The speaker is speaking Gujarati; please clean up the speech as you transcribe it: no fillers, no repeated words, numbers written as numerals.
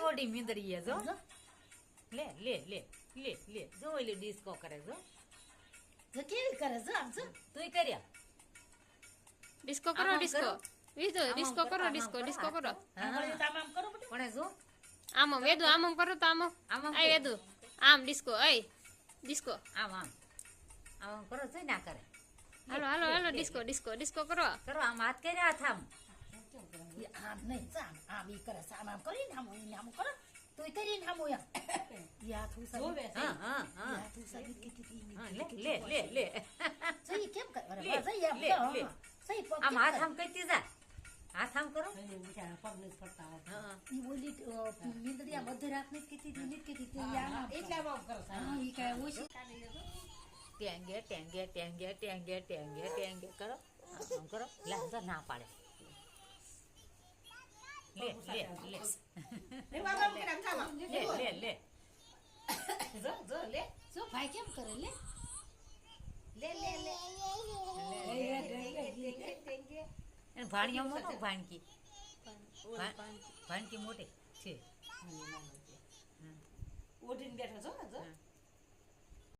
મોડી મીંદડીએ જો લે લે લે લે લે જો ઓલી ડિસ્કો કરે જો કેવી કરે જો આમ જો તુંય કર્યા ડિસ્કો કરો ડિસ્કો વીજો ડિસ્કો કરો ડિસ્કો કરો આમ કરો બેટા પણ જો આમ વેદુ આમ કરો તો આમ આમ આ વેદુ આમ ડિસ્કો આય ડિસ્કો આમ આમ આમ કરો છે ના કરે હાલો હાલો હાલો ડિસ્કો કરો આમ હાથ કર્યા હાથ આમ આમ નહીં આમ આમ ઈ કરે આમ કરીને આમ કરો તું કરીને આમ ઓયા યા તું જોવે હા હા હા યા તું સગી કીધી હા, લે લે લે લે સહી કેમ કરે લે, સહી આમ લે, લે. સહી પગ આમ હાથ આમ કરતી જા હાથ આમ કરો હા ઈ ઓલી મીંદડિયા મધ્ય રાખને કીધી નીત કીધી આમ એટલા વાવ કરો હા ઈ કાય ઓછી ટેંગે ટેંગે ટેંગે ટેંગે ટેંગે ટેંગે કરો આમ કરો લા ના પાડે લે લે લે લે વાવ કે નામ થામા લે લે લે જો લે જો ભાઈ કેમ કરે લે લે લે લે એને ભાણિયો મોટો ભાણકી ભાણકી મોટી છે ઓઢીને બેઠો છો ને જો